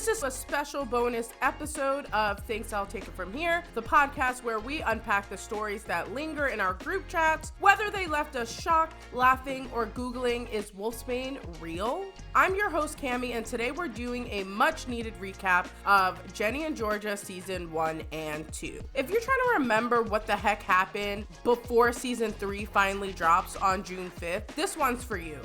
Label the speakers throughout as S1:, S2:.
S1: This is a special bonus episode of Thanks, I'll Take It From Here, the podcast where we unpack the stories that linger in our group chats, whether they left us shocked, laughing, or Googling, is Wolfsbane real? I'm your host, Cammie, and today we're doing a much-needed recap of Ginny and Georgia Season 1 and 2. If you're trying to remember what the heck happened before Season 3 finally drops on June 5th, this one's for you.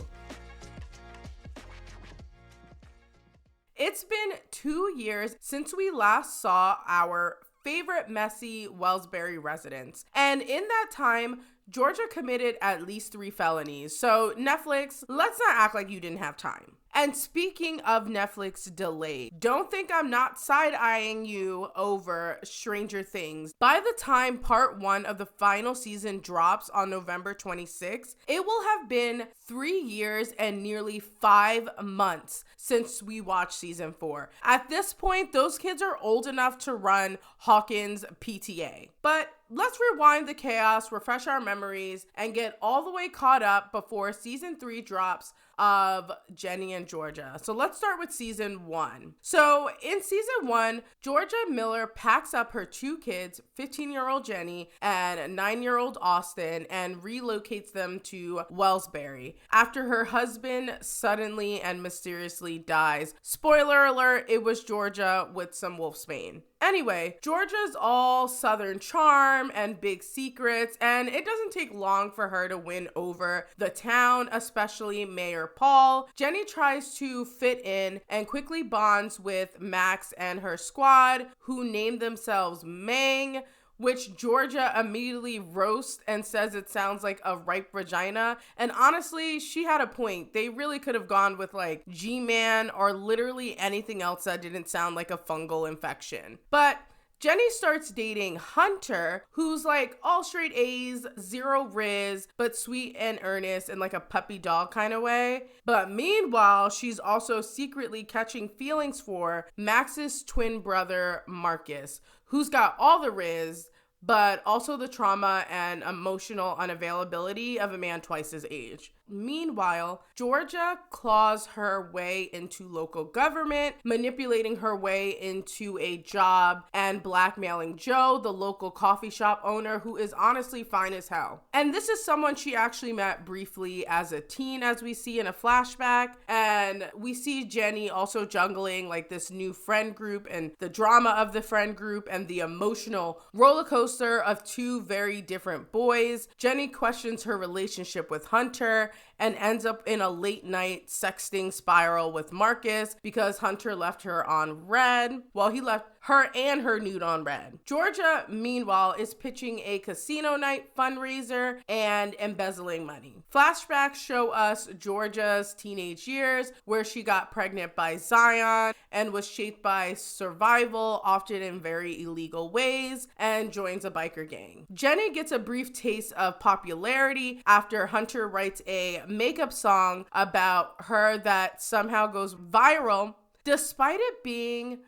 S1: It's been 2 years since we last saw our favorite messy Wellsbury residents, and in that time, Georgia committed at least 3 felonies. So Netflix, let's not act like you didn't have time. And speaking of Netflix delayed, don't think I'm not side-eyeing you over Stranger Things. By the time part 1 of the final season drops on November 26th, it will have been 3 years and nearly 5 months since we watched season 4. At this point, those kids are old enough to run Hawkins PTA. But let's rewind the chaos, refresh our memories, and get all the way caught up before season 3 drops of Ginny and Georgia. So let's start with season 1. So in season 1, Georgia Miller packs up her 2 kids, 15-year-old Ginny and 9-year-old Austin, and relocates them to Wellsbury after her husband suddenly and mysteriously dies. Spoiler alert, it was Georgia with some wolfsbane. Anyway, Georgia's all Southern charm and big secrets, and it doesn't take long for her to win over the town, especially Mayor Paul. Ginny tries to fit in and quickly bonds with Max and her squad, who name themselves Mang, which Georgia immediately roasts and says it sounds like a ripe vagina. And honestly, she had a point. They really could have gone with like G-Man or literally anything else that didn't sound like a fungal infection. But Ginny starts dating Hunter, who's like all straight A's, 0 Riz, but sweet and earnest in like a puppy dog kind of way. But meanwhile, she's also secretly catching feelings for Max's twin brother, Marcus, who's got all the Riz, but also the trauma and emotional unavailability of a man twice his age. Meanwhile, Georgia claws her way into local government, manipulating her way into a job and blackmailing Joe, the local coffee shop owner, who is honestly fine as hell. And this is someone she actually met briefly as a teen, as we see in a flashback. And we see Ginny also jungling like this new friend group and the drama of the friend group and the emotional roller coaster of 2 very different boys. Ginny questions her relationship with Hunter and ends up in a late night sexting spiral with Marcus because Hunter left her on red. Well, he left her and her nude on red. Georgia, meanwhile, is pitching a casino night fundraiser and embezzling money. Flashbacks show us Georgia's teenage years, where she got pregnant by Zion and was shaped by survival, often in very illegal ways, and joins a biker gang. Ginny gets a brief taste of popularity after Hunter writes a makeup song about her that somehow goes viral, despite it being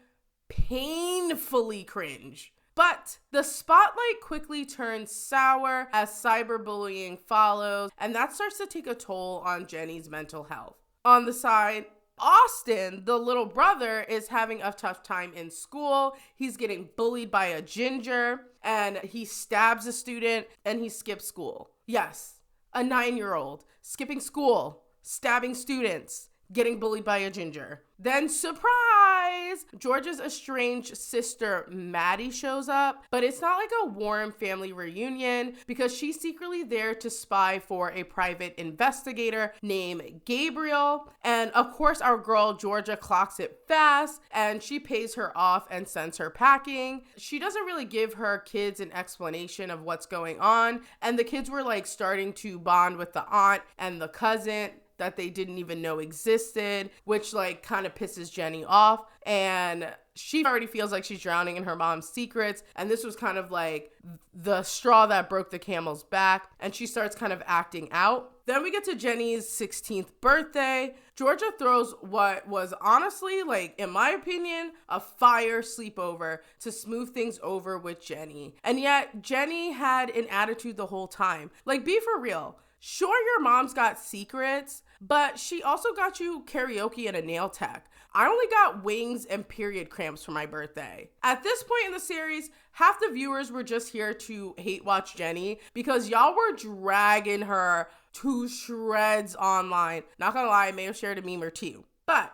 S1: painfully cringe. But the spotlight quickly turns sour as cyberbullying follows, and that starts to take a toll on Ginny's mental health. On the side, Austin, the little brother, is having a tough time in school. He's getting bullied by a ginger, and he stabs a student, and he skips school. Yes, a 9-year-old skipping school, stabbing students, getting bullied by a ginger. Then, surprise! Georgia's estranged sister, Maddie, shows up, but it's not like a warm family reunion because she's secretly there to spy for a private investigator named Gabriel. And of course, our girl Georgia clocks it fast and she pays her off and sends her packing. She doesn't really give her kids an explanation of what's going on. And the kids were like starting to bond with the aunt and the cousin that they didn't even know existed, which like kind of pisses Ginny off. And she already feels like she's drowning in her mom's secrets. And this was kind of like the straw that broke the camel's back. And she starts kind of acting out. Then we get to Ginny's 16th birthday. Georgia throws what was honestly, like, in my opinion, a fire sleepover to smooth things over with Ginny. And yet Ginny had an attitude the whole time. Like, be for real. Sure, your mom's got secrets, but she also got you karaoke and a nail tech. I only got wings and period cramps for my birthday. At this point in the series, half the viewers were just here to hate watch Jenny because y'all were dragging her to shreds online. Not gonna lie, I may have shared a meme or two. But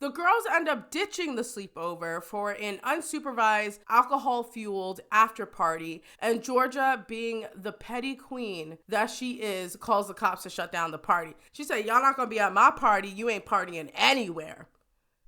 S1: the girls end up ditching the sleepover for an unsupervised, alcohol-fueled after party, and Georgia, being the petty queen that she is, calls the cops to shut down the party. She said, y'all not gonna be at my party, you ain't partying anywhere.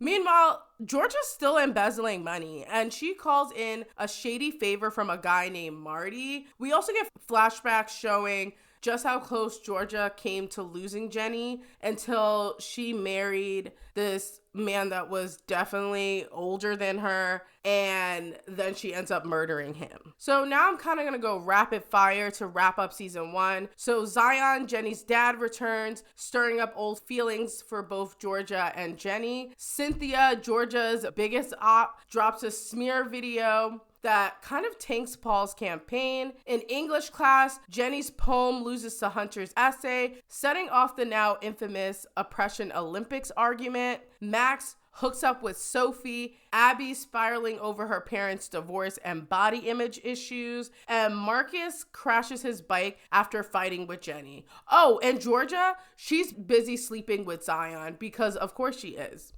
S1: Meanwhile, Georgia's still embezzling money, and she calls in a shady favor from a guy named Marty. We also get flashbacks showing just how close Georgia came to losing Jenny until she married this man that was definitely older than her, and then she ends up murdering him. So now I'm kind of going to go rapid fire to wrap up season 1. So Zion, Jenny's dad, returns, stirring up old feelings for both Georgia and Jenny. Cynthia, Georgia's biggest op, drops a smear video that kind of tanks Paul's campaign. In English class, Jenny's poem loses to Hunter's essay, setting off the now infamous Oppression Olympics argument. Max hooks up with Sophie, Abby spiraling over her parents' divorce and body image issues, and Marcus crashes his bike after fighting with Jenny. Oh, and Georgia, she's busy sleeping with Zion because of course she is.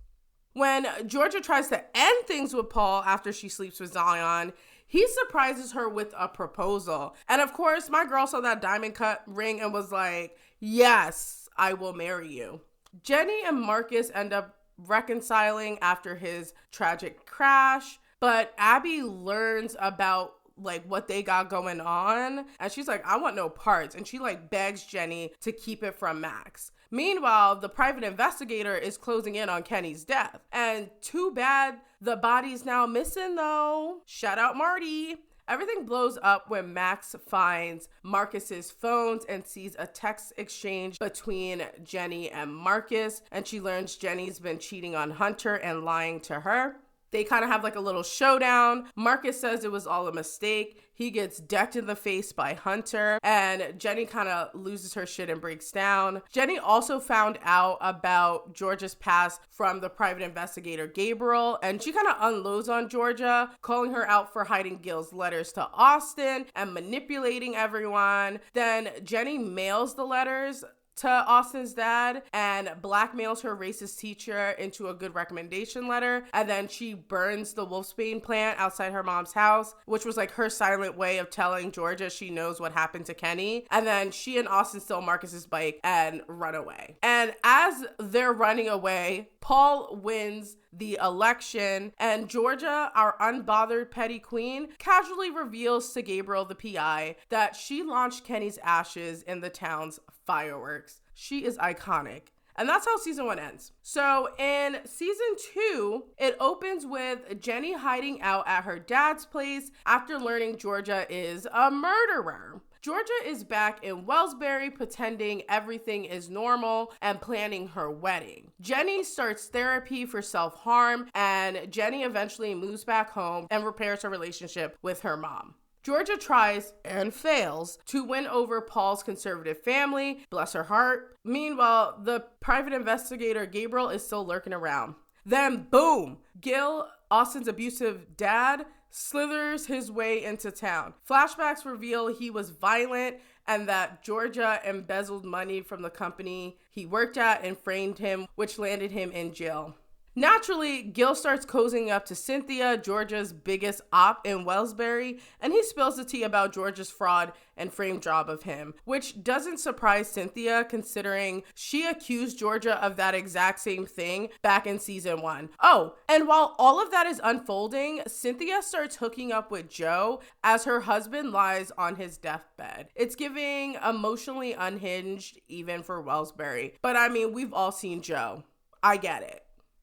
S1: When Georgia tries to end things with Paul after she sleeps with Zion, he surprises her with a proposal. And of course, my girl saw that diamond cut ring and was like, yes, I will marry you. Jenny and Marcus end up reconciling after his tragic crash, but Abby learns about what they got going on, and she's like, I want no parts, and she begs Jenny to keep it from Max. Meanwhile, the private investigator is closing in on Kenny's death, and too bad the body's now missing though. Shout out Marty. Everything blows up when Max finds Marcus's phones and sees a text exchange between Jenny and Marcus, and she learns Jenny's been cheating on Hunter and lying to her. They kind of have a little showdown. Marcus says it was all a mistake. He gets decked in the face by Hunter, and Jenny kind of loses her shit and breaks down. Jenny also found out about Georgia's past from the private investigator Gabriel, and she kind of unloads on Georgia, calling her out for hiding Gil's letters to Austin and manipulating everyone. Then Jenny mails the letters to Austin's dad and blackmails her racist teacher into a good recommendation letter, and then she burns the wolfsbane plant outside her mom's house, which was her silent way of telling Georgia she knows what happened to Kenny. And then she and Austin steal Marcus's bike and run away. And as they're running away, Paul wins the election, and Georgia, our unbothered petty queen, casually reveals to Gabriel, the PI, that she launched Kenny's ashes in the town's fireworks. She is iconic. And that's how season 1 ends. So in season 2, it opens with Jenny hiding out at her dad's place after learning Georgia is a murderer. Georgia is back in Wellsbury pretending everything is normal and planning her wedding. Jenny starts therapy for self-harm, and Jenny eventually moves back home and repairs her relationship with her mom. Georgia tries and fails to win over Paul's conservative family, bless her heart. Meanwhile, the private investigator Gabriel is still lurking around. Then boom, Gil, Austin's abusive dad, slithers his way into town. Flashbacks reveal he was violent and that Georgia embezzled money from the company he worked at and framed him, which landed him in jail. Naturally, Gil starts cozying up to Cynthia, Georgia's biggest op in Wellsbury, and he spills the tea about Georgia's fraud and frame job of him, which doesn't surprise Cynthia considering she accused Georgia of that exact same thing back in season 1. Oh, and while all of that is unfolding, Cynthia starts hooking up with Joe as her husband lies on his deathbed. It's giving emotionally unhinged even for Wellsbury, but I mean, we've all seen Joe. I get it.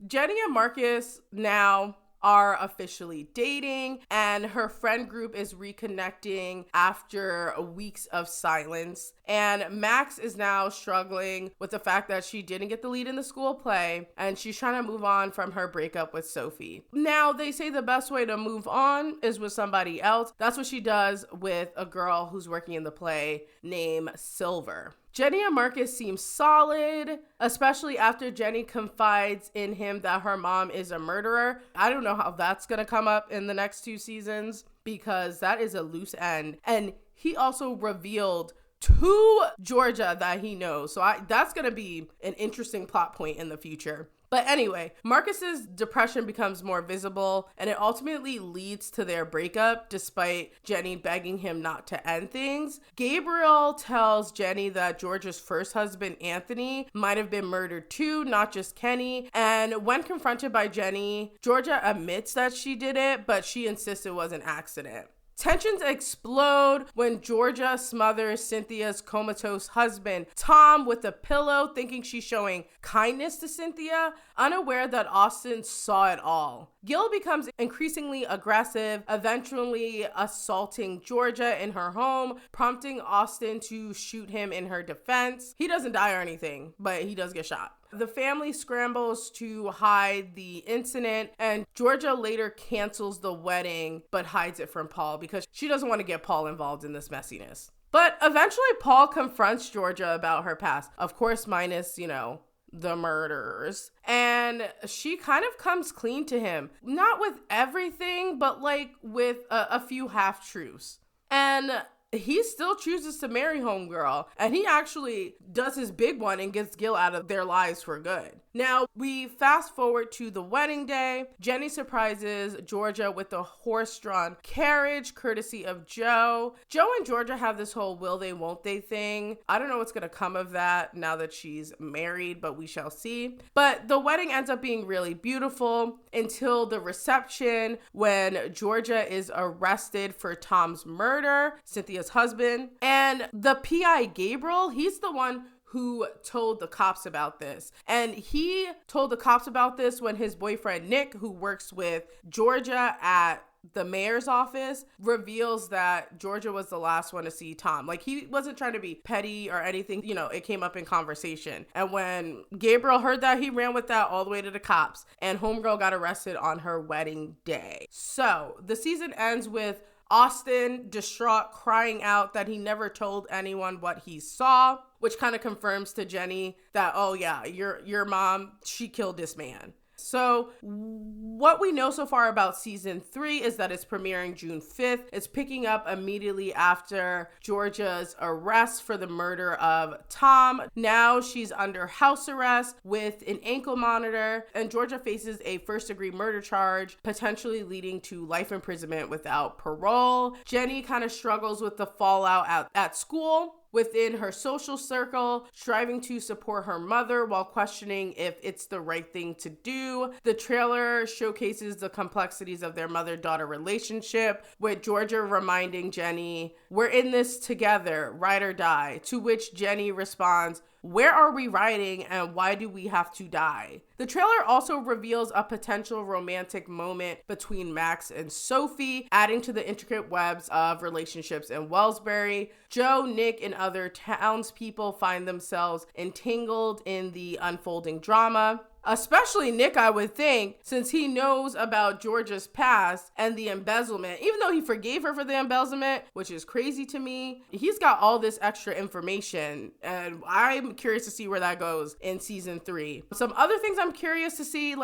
S1: Jenny and Marcus now are officially dating, and her friend group is reconnecting after weeks of silence. And Max is now struggling with the fact that she didn't get the lead in the school play, and she's trying to move on from her breakup with Sophie. Now, they say the best way to move on is with somebody else. That's what she does with a girl who's working in the play named Silver. Jenny and Marcus seem solid, especially after Jenny confides in him that her mom is a murderer. I don't know how that's going to come up in the next 2 seasons because that is a loose end. And he also revealed to Georgia that he knows. So that's going to be an interesting plot point in the future. But anyway, Marcus's depression becomes more visible and it ultimately leads to their breakup despite Jenny begging him not to end things. Gabriel tells Jenny that Georgia's first husband, Anthony, might have been murdered too, not just Kenny. And when confronted by Jenny, Georgia admits that she did it, but she insists it was an accident. Tensions explode when Georgia smothers Cynthia's comatose husband, Tom, with a pillow, thinking she's showing kindness to Cynthia, unaware that Austin saw it all. Gil becomes increasingly aggressive, eventually assaulting Georgia in her home, prompting Austin to shoot him in her defense. He doesn't die or anything, but he does get shot. The family scrambles to hide the incident, and Georgia later cancels the wedding but hides it from Paul because she doesn't want to get Paul involved in this messiness. But eventually Paul confronts Georgia about her past, of course minus, the murders. And she kind of comes clean to him, not with everything, but with a few half-truths. And he still chooses to marry homegirl, and he actually does his big one and gets Gil out of their lives for good. Now, we fast forward to the wedding day. Jenny surprises Georgia with a horse-drawn carriage, courtesy of Joe. Joe and Georgia have this whole will they, won't they thing. I don't know what's going to come of that now that she's married, but we shall see. But the wedding ends up being really beautiful until the reception when Georgia is arrested for Tom's murder, Cynthia's husband. And the PI, Gabriel, he's the one who told the cops about this. And he told the cops about this when his boyfriend, Nick, who works with Georgia at the mayor's office, reveals that Georgia was the last one to see Tom. He wasn't trying to be petty or anything. It came up in conversation. And when Gabriel heard that, he ran with that all the way to the cops. And homegirl got arrested on her wedding day. So the season ends with Austin, distraught, crying out that he never told anyone what he saw, which kind of confirms to Jenny that, oh yeah, your mom, she killed this man. So what we know so far about season 3 is that it's premiering June 5th. It's picking up immediately after Georgia's arrest for the murder of Tom. Now she's under house arrest with an ankle monitor, and Georgia faces a first-degree murder charge, potentially leading to life imprisonment without parole. Jenny kind of struggles with the fallout at school, within her social circle, striving to support her mother while questioning if it's the right thing to do. The trailer showcases the complexities of their mother-daughter relationship, with Georgia reminding Jenny, "We're in this together, ride or die," to which Jenny responds, "Where are we riding and why do we have to die?" The trailer also reveals a potential romantic moment between Max and Sophie, adding to the intricate webs of relationships in Wellsbury. Joe, Nick, and other townspeople find themselves entangled in the unfolding drama. Especially Nick, I would think, since he knows about Georgia's past and the embezzlement. Even though he forgave her for the embezzlement, which is crazy to me, he's got all this extra information, and I'm curious to see where that goes in season 3. Some other things I'm curious to see,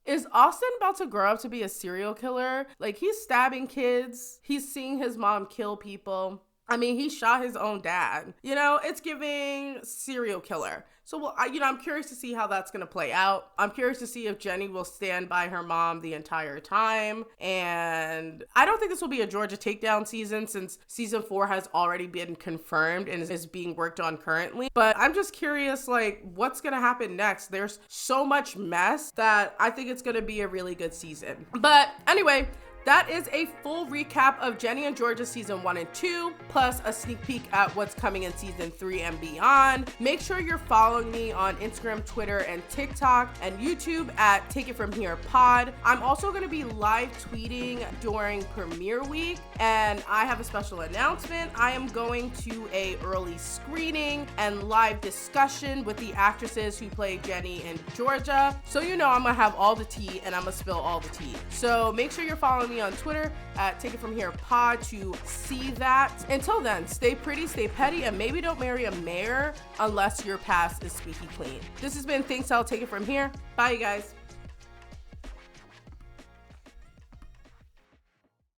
S1: is Austin about to grow up to be a serial killer? He's stabbing kids. He's seeing his mom kill people. I mean, he shot his own dad. It's giving serial killer. So, I'm curious to see how that's going to play out. I'm curious to see if Jenny will stand by her mom the entire time. And I don't think this will be a Georgia takedown season since season 4 has already been confirmed and is being worked on currently. But I'm just curious, what's going to happen next? There's so much mess that I think it's going to be a really good season. But anyway, that is a full recap of Jenny and Georgia season 1 and 2, plus a sneak peek at what's coming in season 3 and beyond. Make sure you're following following me on Instagram, Twitter, and TikTok, and YouTube at Take It From Here Pod. I'm also going to be live tweeting during premiere week, and I have a special announcement. I am going to a early screening and live discussion with the actresses who play Ginny and Georgia. So you know I'm going to have all the tea, and I'm going to spill all the tea. So make sure you're following me on Twitter at Take It From Here Pod to see that. Until then, stay pretty, stay petty, and maybe don't marry a mayor unless your past is squeaky clean. This has been Thanks, I'll Take It From Here. Bye, you guys.